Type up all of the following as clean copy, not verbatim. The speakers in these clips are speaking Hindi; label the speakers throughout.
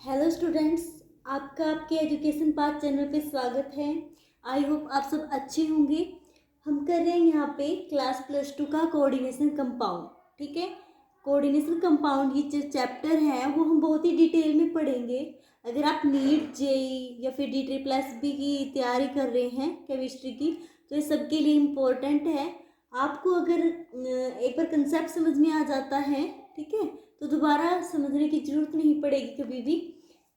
Speaker 1: हेलो स्टूडेंट्स, आपका आपके एजुकेशन पाथ चैनल पे स्वागत है। आई होप आप सब अच्छे होंगे। हम कर रहे हैं यहाँ पे क्लास +2 का कोऑर्डिनेशन कंपाउंड। ठीक है, कोऑर्डिनेशन कंपाउंड ये जो चैप्टर है वो हम बहुत ही डिटेल में पढ़ेंगे। अगर आप नीट जेई या फिर DTRI+B की तैयारी कर रहे हैं केमिस्ट्री की, तो ये सबके लिए इम्पोर्टेंट है। आपको अगर एक बार कंसेप्ट समझ में आ जाता है, ठीक है, तो दोबारा समझने की ज़रूरत नहीं पड़ेगी कभी भी।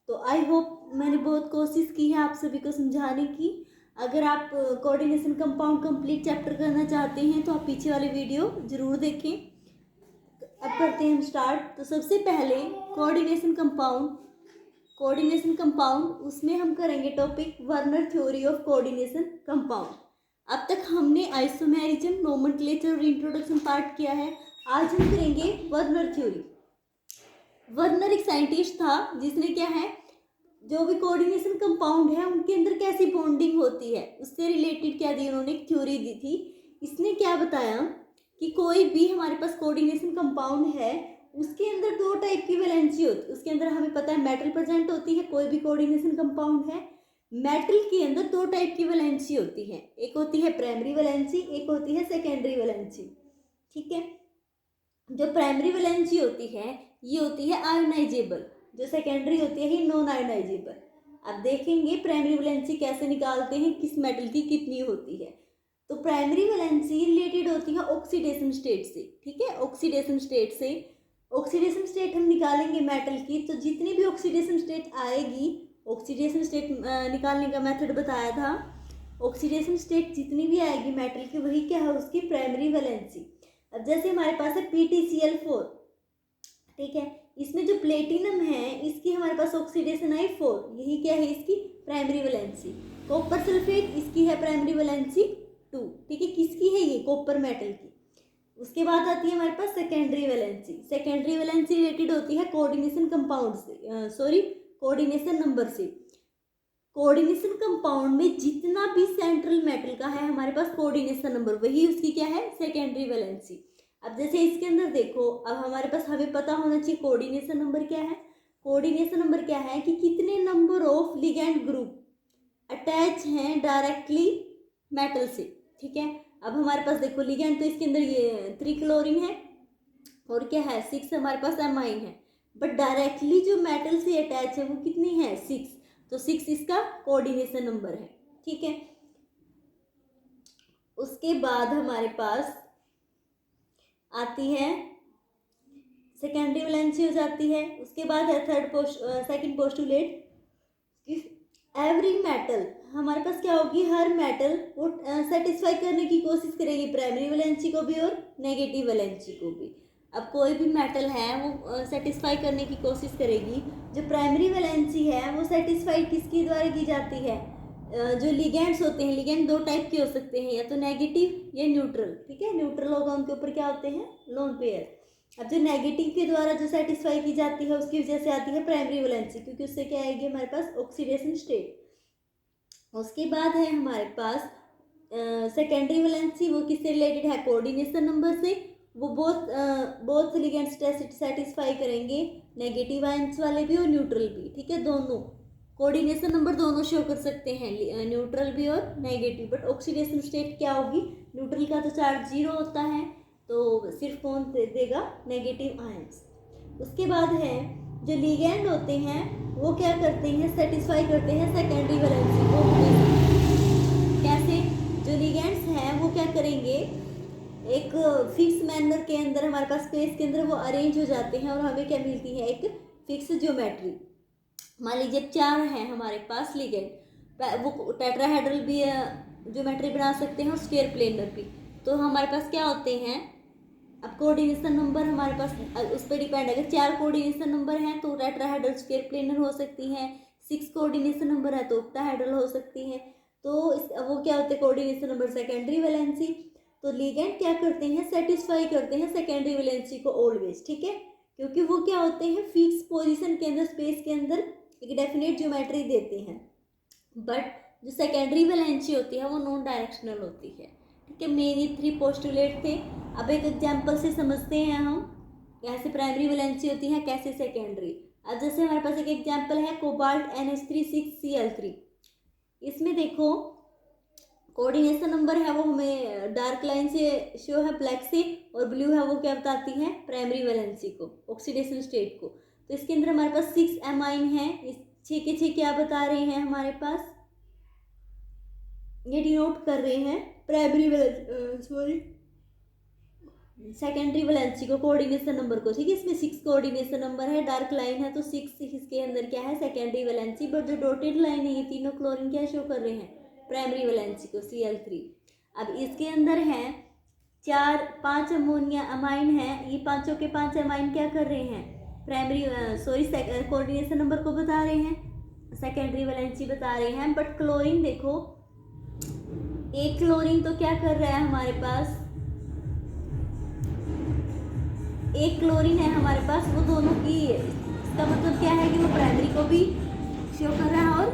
Speaker 1: तो आई होप मैंने बहुत कोशिश की है आप सभी को समझाने की। अगर आप कोऑर्डिनेशन कंपाउंड कंप्लीट चैप्टर करना चाहते हैं तो आप पीछे वाले वीडियो ज़रूर देखें। अब करते हैं हम स्टार्ट। तो सबसे पहले कोऑर्डिनेशन कंपाउंड उसमें हम करेंगे topic Werner theory of coordination compound. अब तक हमने आइसोमेरिज्म, नोमेनक्लेचर और इंट्रोडक्शन पार्ट किया है। आज हम करेंगे वर्नर थ्योरी। वर्नर एक साइंटिस्ट था जिसने क्या है, जो भी कोऑर्डिनेशन कंपाउंड है उनके अंदर कैसी बॉन्डिंग होती है उससे रिलेटेड क्या दी, उन्होंने एक थ्योरी दी थी। इसने क्या बताया कि कोई भी हमारे पास कोऑर्डिनेशन कंपाउंड है उसके अंदर दो टाइप की वैलेंसी होती है। उसके अंदर हमें पता है मेटल प्रेजेंट होती है। कोई भी कोऑर्डिनेशन कंपाउंड है, मेटल के अंदर दो टाइप की वैलेंसी होती है। एक होती है प्राइमरी वैलेंसी, एक होती है सेकेंडरी वैलेंसी। ठीक है, जो प्राइमरी वैलेंसी होती है ये होती है आयोनाइजेबल, जो सेकेंडरी होती है ही नॉन आयोनाइजेबल। अब देखेंगे प्राइमरी वैलेंसी कैसे निकालते हैं, किस मेटल की कितनी होती है। तो प्राइमरी वैलेंसी रिलेटेड होती है ऑक्सीडेशन स्टेट से। ठीक है, ऑक्सीडेशन स्टेट हम निकालेंगे मेटल की, तो जितनी भी ऑक्सीडेशन स्टेट आएगी, ऑक्सीडेशन स्टेट निकालने का मेथड बताया था। ऑक्सीडेशन स्टेट जितनी भी आएगी मेटल की, वही क्या है, उसकी प्राइमरी वैलेंसी। अब जैसे हमारे पास है PTCl4, ठीक है, इसमें जो प्लेटिनम है इसकी हमारे पास ऑक्सीडेशन आई 4, यही क्या है इसकी प्राइमरी वैलेंसी। कॉपर सल्फेट, इसकी है प्राइमरी वैलेंसी 2। ठीक है, किसकी है ये, कॉपर मेटल की। उसके बाद आती है हमारे पास secondary valency. Secondary valency related होती है कोऑर्डिनेशन कंपाउंड से, कोऑर्डिनेशन नंबर से। कोऑर्डिनेशन कंपाउंड में जितना भी सेंट्रल मेटल का है हमारे पास कोऑर्डिनेशन नंबर, वही उसकी क्या है, सेकेंडरी वैलेंसी। अब जैसे इसके अंदर देखो, अब हमारे पास हमें पता होना चाहिए कोऑर्डिनेशन नंबर क्या है। कोऑर्डिनेशन नंबर क्या है कि कितने number of ligand group attach हैं डायरेक्टली मेटल से। ठीक है, अब हमारे पास देखो लिगैंड, तो इसके अंदर ये 3 क्लोरीन है और क्या है 6 हमारे पास एमाइन है। बट डायरेक्टली जो मेटल से अटैच है वो कितनी है, 6। तो 6 इसका कोऑर्डिनेशन नंबर है। ठीक है, उसके बाद हमारे पास आती है सेकेंडरी वैलेंसी हो जाती है। उसके बाद है सेकंड पोस्टुलेट, एवरी मेटल, हमारे पास क्या होगी, हर मेटल वो सेटिस्फाई करने की कोशिश करेगी प्राइमरी वैलेंसी को भी और नेगेटिव वैलेंसी को भी। अब कोई भी मेटल है वो सेटिस्फाई करने की कोशिश करेगी। जो प्राइमरी वैलेंसी है वो सेटिस्फाई किसके द्वारा की जाती है, जो लिगेंड्स होते हैं, लिगेंड दो टाइप के हो सकते हैं, या तो नेगेटिव या न्यूट्रल। ठीक है, न्यूट्रल होगा उनके ऊपर क्या होते हैं, लोन पेयर। अब जो नेगेटिव के द्वारा जो सेटिस्फाई की जाती है उसकी वजह से आती है प्राइमरी वैलेंसी, क्योंकि उससे क्या आएगी हमारे पास ऑक्सीडेशन स्टेट। उसके बाद है हमारे पास सेकेंडरी वैलेंसी, वो किससे रिलेटेड है, कोऑर्डिनेशन नंबर से। वो बोथ लिगेंड्स सेटिस्फाई करेंगे, नेगेटिव आयंस वाले भी और न्यूट्रल भी। ठीक है, दोनों कोऑर्डिनेशन नंबर दोनों शो कर सकते हैं, न्यूट्रल भी और नेगेटिव। बट ऑक्सीडेशन स्टेट क्या होगी, न्यूट्रल का तो चार्ज 0 होता है, तो सिर्फ कौन देगा, नेगेटिव आयंस। उसके बाद है जो लिगेंड होते हैं वो क्या करते हैं, सेटिस्फाई करते हैं सेकेंडरी वैलेंसी को। कैसे, जो लिगेंड्स हैं वो क्या करेंगे, एक फिक्स मैनर के अंदर हमारे पास स्पेस के अंदर वो अरेंज हो जाते हैं और हमें क्या मिलती है, एक फिक्स ज्योमेट्री। मान लीजिए 4 हैं हमारे पास लिगेंड, वो टेट्राहेड्रल भी ज्योमेट्री बना सकते हैं और स्क्वायर प्लेनर भी। तो हमारे पास क्या होते हैं, अब कोऑर्डिनेशन नंबर हमारे पास उस पर डिपेंड है। अगर 4 कोऑर्डिनेशन नंबर हैं तो टेट्राहेड्रल स्क्वायर प्लेनर हो सकती हैं। 6 कोऑर्डिनेशन नंबर है तो ऑक्टाहेड्रल हो सकती हैं। तो वो क्या होते हैं, कोऑर्डिनेशन नंबर सेकेंडरी वैलेंसी। तो लिगेंड क्या करते हैं, सेटिस्फाई करते हैं सेकेंडरी वैलेंसी को ऑलवेज। ठीक है, क्योंकि वो क्या होते हैं, फिक्स पोजिशन के अंदर, स्पेस के अंदर एक डेफिनेट ज्योमेट्री देते हैं। बट जो सेकेंडरी वैलेंसी होती है वो नॉन डायरेक्शनल होती है। ठीक है, मेरी 3 पोस्टुलेट थे। अब एक एग्जाम्पल से समझते हैं हम, कैसे प्राइमरी वैलेंसी होती है, कैसे सेकेंडरी। अब अब जैसे हमारे पास एक एग्जाम्पल है कोबाल्ट NH3 6Cl3। इसमें देखो कोऑर्डिनेशन नंबर है वो हमें डार्क लाइन से शो है ब्लैक से, और ब्लू है वो क्या बताती है प्राइमरी वैलेंसी को, ऑक्सीडेशन स्टेट को। तो इसके अंदर हमारे पास 6 एमाइन है, इस 6 के 6 क्या बता रहे हैं हमारे पास, ये डिनोट कर रहे हैं प्राइमरी सेकेंडरी वैलेंसी को, कोऑर्डिनेशन नंबर को। ठीक है, इसमें 6 कोऑर्डिनेशन नंबर है, डार्क लाइन है तो 6 इसके अंदर क्या है सेकेंडरी वैलेंसी, बट जो डॉटेड लाइन है ये तीनों क्लोरीन क्या शो कर रहे हैं प्राइमरी वैलेंसी को Cl3। अब इसके अंदर है 5 अमोनिया अमाइन है, ये पांचों के 5 अमाइन क्या कर रहे हैं प्राइमरी कोऑर्डिनेशन नंबर को बता रहे हैं, सेकेंडरी वैलेंसी बता रहे हैं। बट क्लोरीन देखो, एक क्लोरीन तो क्या कर रहा है हमारे पास, एक क्लोरीन है हमारे पास, वो दोनों की, इसका मतलब क्या है कि वो प्राइमरी को भी शो कर रहा है और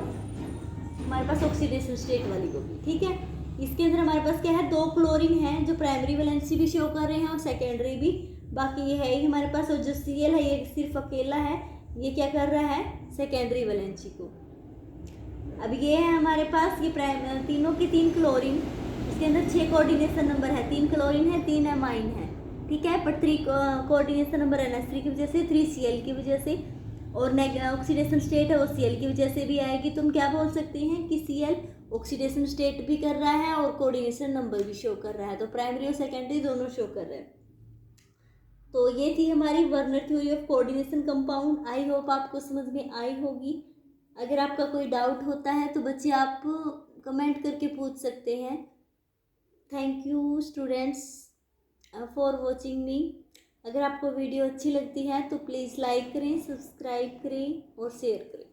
Speaker 1: हमारे पास ऑक्सीडेशन स्टेट वाली को भी। ठीक है, इसके अंदर हमारे पास क्या है 2 क्लोरीन है जो प्राइमरी वैलेंसी भी शो कर रहे हैं और सेकेंडरी भी, बाकी ये है ही हमारे पास, और जो Cl है ये सिर्फ अकेला है, ये क्या कर रहा है सेकेंडरी वैलेंसी को। अब ये है हमारे पास ये तीनों की 3 क्लोरीन, इसके अंदर 6 कोऑर्डिनेशन नंबर है, 3 क्लोरीन है 3 एमाइन है। ठीक है, पर 3 कोऑर्डिनेशन नंबर NH3 की वजह से, 3 Cl की वजह से, और ऑक्सीडेशन स्टेट है वो Cl की वजह से भी आएगी। तुम क्या बोल सकते हैं कि Cl ऑक्सीडेशन स्टेट भी कर रहा है और कोऑर्डिनेशन नंबर भी शो कर रहा है, तो प्राइमरी और सेकेंडरी दोनों शो कर रहे हैं। तो ये थी हमारी Werner theory of coordination compound. I hope आपको समझ में आई होगी। अगर आपका कोई डाउट होता है तो बच्चे आप कमेंट करके पूछ सकते हैं। Thank you students for watching मी। अगर आपको वीडियो अच्छी लगती है तो प्लीज़ लाइक करें, सब्सक्राइब करें और शेयर करें।